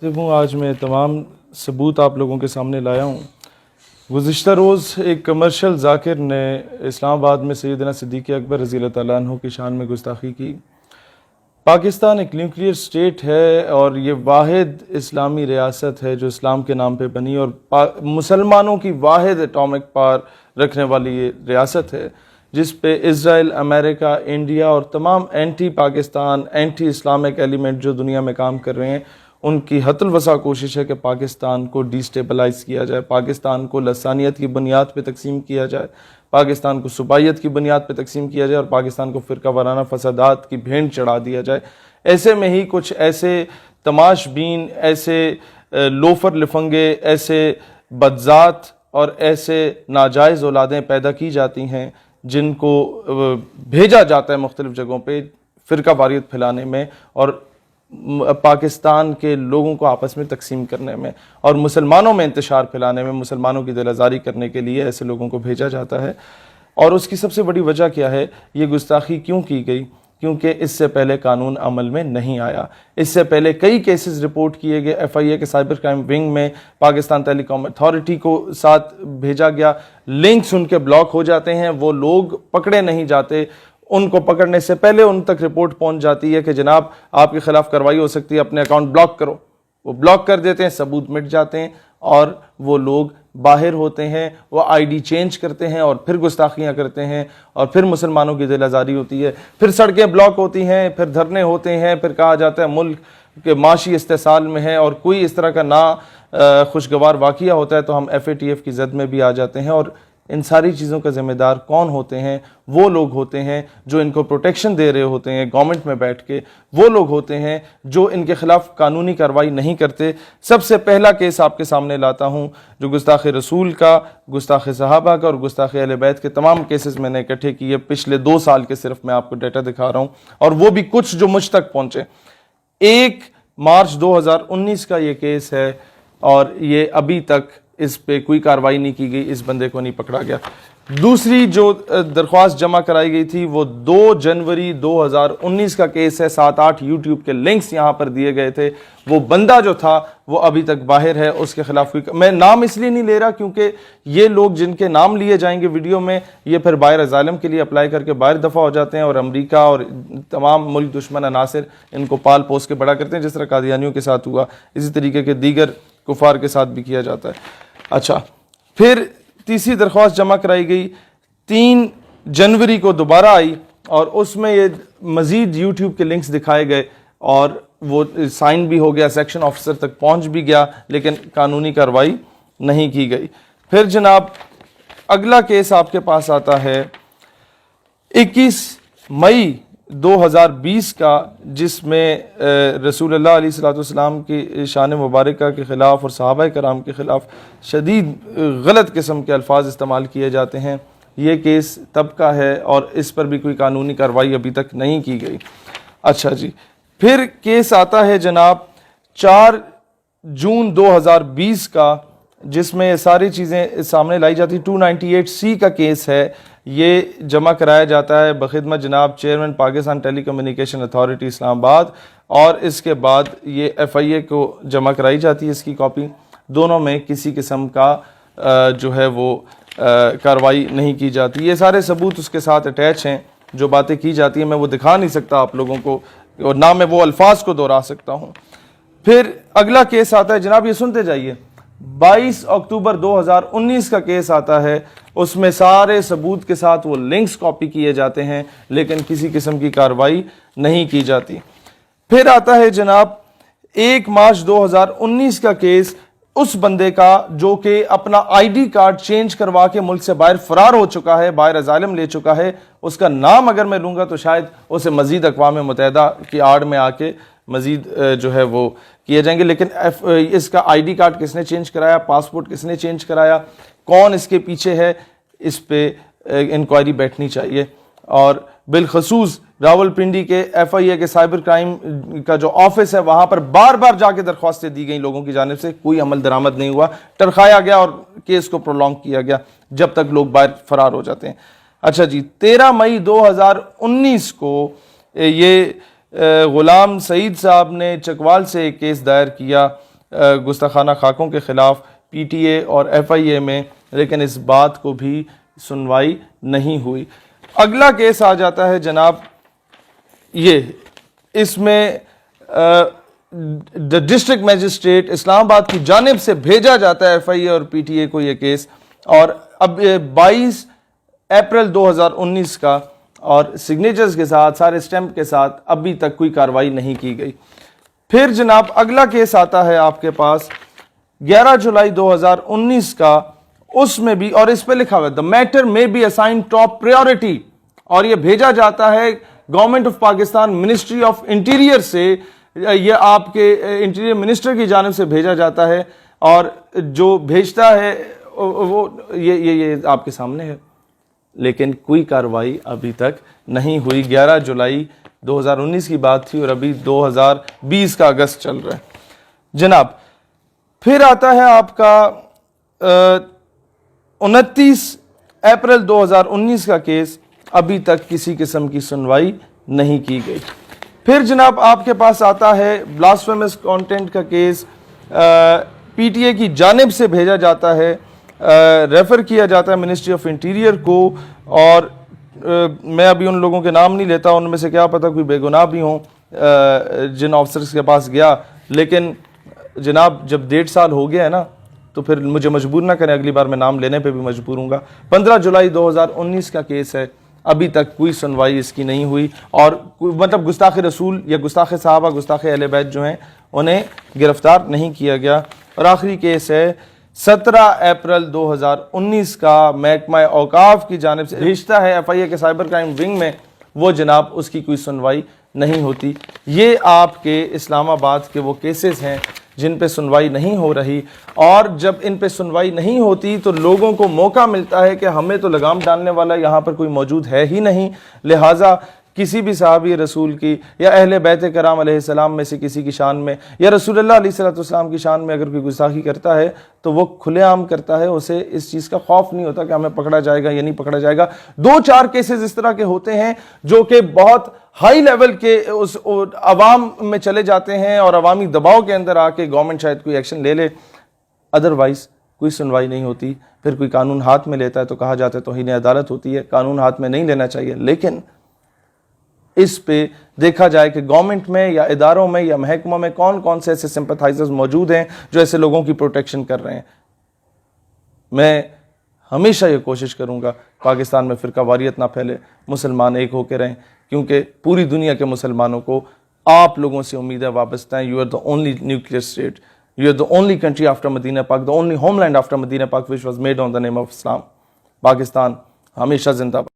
آج میں تمام ثبوت آپ لوگوں کے سامنے لایا ہوں۔ گزشتہ روز ایک کمرشل ذاکر نے اسلام آباد میں سیدنا صدیق اکبر رضی اللہ تعالیٰ عنہ کی شان میں گستاخی کی۔ پاکستان ایک نیوکلیئر سٹیٹ ہے اور یہ واحد اسلامی ریاست ہے جو اسلام کے نام پہ بنی اور مسلمانوں کی واحد اٹامک پاور رکھنے والی یہ ریاست ہے، جس پہ اسرائیل، امریکہ، انڈیا اور تمام anti Pakistan, anti Islamic element جو دنیا میں کام کر رہے ہیں، ان کی حت الوسع کوشش ہے کہ پاکستان کو ڈی سٹیبلائز کیا جائے، پاکستان کو لسانیت کی بنیاد پہ تقسیم کیا جائے، پاکستان کو صوبائیت کی بنیاد پہ تقسیم کیا جائے اور پاکستان کو فرقہ وارانہ فسادات کی بھینٹ چڑھا دیا جائے۔ ایسے میں ہی کچھ ایسے تماش بین، ایسے لوفر لفنگے، ایسے بدذات اور ایسے ناجائز اولادیں پیدا کی جاتی ہیں جن کو بھیجا جاتا ہے مختلف جگہوں پہ فرقہ واریت پھیلانے میں اور پاکستان کے لوگوں کو آپس میں تقسیم کرنے میں اور مسلمانوں میں انتشار پھیلانے میں، مسلمانوں کی دل آزاری کرنے کے لیے ایسے لوگوں کو بھیجا جاتا ہے۔ اور اس کی سب سے بڑی وجہ کیا ہے؟ یہ گستاخی کیوں کی گئی؟ کیونکہ اس سے پہلے قانون عمل میں نہیں آیا۔ اس سے پہلے کئی کیسز رپورٹ کیے گئے، ایف آئی اے کے سائبر کرائم ونگ میں پاکستان ٹیلی کام اتھارٹی کو ساتھ بھیجا گیا، لنکس ان کے بلاک ہو جاتے ہیں، وہ لوگ پکڑے نہیں جاتے، ان کو پکڑنے سے پہلے ان تک رپورٹ پہنچ جاتی ہے کہ جناب آپ کے خلاف کارروائی ہو سکتی ہے، اپنے اکاؤنٹ بلاک کرو۔ وہ بلاک کر دیتے ہیں، ثبوت مٹ جاتے ہیں اور وہ لوگ باہر ہوتے ہیں، وہ آئی ڈی چینج کرتے ہیں اور پھر گستاخیاں کرتے ہیں اور پھر مسلمانوں کی دل آزاری ہوتی ہے، پھر سڑکیں بلاک ہوتی ہیں، پھر دھرنے ہوتے ہیں، پھر کہا جاتا ہے ملک کے معاشی استحصال میں ہے اور کوئی اس طرح کا نا خوشگوار واقعہ ہوتا ہے تو ہم ایف اے ٹی ایف کی زد میں بھی آ جاتے ہیں۔ اور ان ساری چیزوں کا ذمہ دار کون ہوتے ہیں؟ وہ لوگ ہوتے ہیں جو ان کو پروٹیکشن دے رہے ہوتے ہیں گورنمنٹ میں بیٹھ کے، وہ لوگ ہوتے ہیں جو ان کے خلاف قانونی کارروائی نہیں کرتے۔ سب سے پہلا کیس آپ کے سامنے لاتا ہوں جو گستاخ رسول کا، گستاخ صحابہ کا اور گستاخ اہل بیت کے تمام کیسز میں نے اکٹھے کیے پچھلے 2 سال کے، صرف میں آپ کو ڈیٹا دکھا رہا ہوں اور وہ بھی کچھ جو مجھ تک پہنچے۔ 1 مارچ 2019 کا یہ کیس ہے اور یہ ابھی تک اس پہ کوئی کارروائی نہیں کی گئی، اس بندے کو نہیں پکڑا گیا۔ دوسری جو درخواست جمع کرائی گئی تھی وہ 2 جنوری 2019 کا کیس ہے، 7-8 یوٹیوب کے لنکس یہاں پر دیے گئے تھے۔ وہ بندہ جو تھا وہ ابھی تک باہر ہے، اس کے خلاف کوئی میں نام اس لیے نہیں لے رہا کیونکہ یہ لوگ جن کے نام لیے جائیں گے ویڈیو میں، یہ پھر باہر اسائلم کے لیے اپلائی کر کے باہر دفع ہو جاتے ہیں اور امریکہ اور تمام ملک دشمن عناصر ان کو پال پوس کے بڑا کرتے ہیں، جس طرح قادیانیوں کے ساتھ ہوا، اسی طریقے کے دیگر کفار کے ساتھ بھی کیا جاتا ہے۔ اچھا، پھر تیسری درخواست جمع کرائی گئی 3 جنوری کو دوبارہ آئی اور اس میں یہ مزید یوٹیوب کے لنکس دکھائے گئے اور وہ سائن بھی ہو گیا، سیکشن آفیسر تک پہنچ بھی گیا، لیکن قانونی کارروائی نہیں کی گئی۔ پھر جناب اگلا کیس آپ کے پاس آتا ہے 21 مئی 2020 کا، جس میں رسول اللہ علیہ السلام کی شان مبارکہ کے خلاف اور صحابہ کرام کے خلاف شدید غلط قسم کے الفاظ استعمال کیے جاتے ہیں۔ یہ کیس تب کا ہے اور اس پر بھی کوئی قانونی کارروائی ابھی تک نہیں کی گئی۔ اچھا جی، پھر کیس آتا ہے جناب 4 جون 2020 کا، جس میں یہ ساری چیزیں سامنے لائی جاتی۔ 298C کا کیس ہے، یہ جمع کرایا جاتا ہے بخدمت جناب چیئرمین پاکستان ٹیلی کمیونیکیشن اتھارٹی اسلام آباد اور اس کے بعد یہ ایف آئی اے کو جمع کرائی جاتی ہے اس کی کاپی۔ دونوں میں کسی قسم کا جو ہے وہ کارروائی نہیں کی جاتی۔ یہ سارے ثبوت اس کے ساتھ اٹیچ ہیں، جو باتیں کی جاتی ہیں میں وہ دکھا نہیں سکتا آپ لوگوں کو اور نہ میں وہ الفاظ کو دہرا سکتا ہوں۔ پھر اگلا کیس آتا ہے جناب، یہ سنتے جائیے، 22 اکتوبر 2019 کا کیس آتا ہے۔ اس میں سارے ثبوت کے ساتھ وہ لنکس کاپی کیے جاتے ہیں لیکن کسی قسم کی کارروائی نہیں کی جاتی۔ پھر آتا ہے جناب 1 مارچ 2019 کا کیس، اس بندے کا جو کہ اپنا آئی ڈی کارڈ چینج کروا کے ملک سے باہر فرار ہو چکا ہے، باہر اسائلم لے چکا ہے۔ اس کا نام اگر میں لوں گا تو شاید اسے مزید اقوام متحدہ کی آڑ میں آ کے مزید جو ہے وہ کیے جائیں گے، لیکن اس کا آئی ڈی کارڈ کس نے چینج کرایا، پاسپورٹ کس نے چینج کرایا، کون اس کے پیچھے ہے، اس پہ انکوائری بیٹھنی چاہیے۔ اور بالخصوص راول پنڈی کے ایف آئی اے کے سائبر کرائم کا جو آفس ہے وہاں پر بار بار جا کے درخواستیں دی گئیں لوگوں کی جانب سے، کوئی عمل درآمد نہیں ہوا، ٹرخایا گیا اور کیس کو پرولونگ کیا گیا جب تک لوگ باہر فرار ہو جاتے ہیں۔ اچھا جی، 13 مئی 2019 کو یہ غلام سعید صاحب نے چکوال سے ایک کیس دائر کیا گستاخانہ خاکوں کے خلاف پی ٹی اے اور ایف آئی اے میں، لیکن اس بات کو بھی سنوائی نہیں ہوئی۔ اگلا کیس آ جاتا ہے جناب یہ، اس میں ڈسٹرکٹ میجسٹریٹ اسلام آباد کی جانب سے بھیجا جاتا ہے ایف آئی اے اور پی ٹی اے کو یہ کیس، اور اب 22 اپریل 2019 کا، اور سگنیچرز کے ساتھ، سارے اسٹیمپ کے ساتھ، ابھی تک کوئی کارروائی نہیں کی گئی۔ پھر جناب اگلا کیس آتا ہے آپ کے پاس 11 جولائی 2019 کا، اس میں بھی، اور اس پہ لکھا ہوا ہے the matter may be assigned top priority، اور یہ بھیجا جاتا ہے government of Pakistan ministry of interior سے، یہ آپ کے انٹیریئر منسٹر کی جانب سے بھیجا جاتا ہے، اور جو بھیجتا ہے وہ یہ آپ کے سامنے ہے، لیکن کوئی کارروائی ابھی تک نہیں ہوئی۔ 11 جولائی 2019 کی بات تھی اور ابھی 2020 کا اگست چل رہا ہے جناب۔ پھر آتا ہے آپ کا 29 اپریل 2019 کا کیس، ابھی تک کسی قسم کی سنوائی نہیں کی گئی۔ پھر جناب آپ کے پاس آتا ہے بلاسفیمس کانٹینٹ کا کیس، پی ٹی اے کی جانب سے بھیجا جاتا ہے، ریفر کیا جاتا ہے منسٹری آف انٹیریئر کو، اور میں ابھی ان لوگوں کے نام نہیں لیتا، ان میں سے کیا پتہ کوئی بے گناہ بھی ہوں جن آفسرز کے پاس گیا، لیکن جناب جب 1.5 سال ہو گیا ہے نا، تو پھر مجھے مجبور نہ کریں، اگلی بار میں نام لینے پہ بھی مجبور ہوں گا۔ 15 جولائی 2019 کا کیس ہے، ابھی تک کوئی سنوائی اس کی نہیں ہوئی، اور مطلب گستاخ رسول یا گستاخ صحابہ، گستاخ اہل بیت جو ہیں انہیں گرفتار نہیں کیا گیا۔ اور آخری کیس ہے 17 اپریل 2019 کا، محکمہ اوقاف کی جانب سے بھیجتا ہے ایف آئی اے کے سائبر کرائم ونگ میں، وہ جناب اس کی کوئی سنوائی نہیں ہوتی۔ یہ آپ کے اسلام آباد کے وہ کیسز ہیں جن پہ سنوائی نہیں ہو رہی، اور جب ان پہ سنوائی نہیں ہوتی تو لوگوں کو موقع ملتا ہے کہ ہمیں تو لگام ڈالنے والا یہاں پر کوئی موجود ہے ہی نہیں، لہٰذا کسی بھی صحابی رسول کی یا اہل بیت کرام علیہ السلام میں سے کسی کی شان میں یا رسول اللہ علیہ السلام کی شان میں اگر کوئی گستاخی کرتا ہے تو وہ کھلے عام کرتا ہے، اسے اس چیز کا خوف نہیں ہوتا کہ ہمیں پکڑا جائے گا یا نہیں پکڑا جائے گا۔ 2-4 کیسز اس طرح کے ہوتے ہیں جو کہ بہت ہائی لیول کے اس عوام میں چلے جاتے ہیں اور عوامی دباؤ کے اندر آ کے گورنمنٹ شاید کوئی ایکشن لے لے، ادروائز کوئی سنوائی نہیں ہوتی۔ پھر کوئی قانون ہاتھ میں لیتا ہے تو کہا جاتا ہے توہین عدالت ہوتی ہے، قانون ہاتھ میں نہیں لینا چاہیے، لیکن اس پہ دیکھا جائے کہ گورنمنٹ میں یا اداروں میں یا محکموں میں کون کون سے ایسے سمپتھائزرز موجود ہیں جو ایسے لوگوں کی پروٹیکشن کر رہے ہیں۔ میں ہمیشہ یہ کوشش کروں گا پاکستان میں فرقہ واریت نہ پھیلے، مسلمان ایک ہو کے رہیں، کیونکہ پوری دنیا کے مسلمانوں کو آپ لوگوں سے امیدیں وابستہ ہیں۔ You are the only nuclear state, you are the only country after Medina Pak, the only homeland after Medina Pak which was made on the name of Islam۔ Pakistan ہمیشہ زندہ باد۔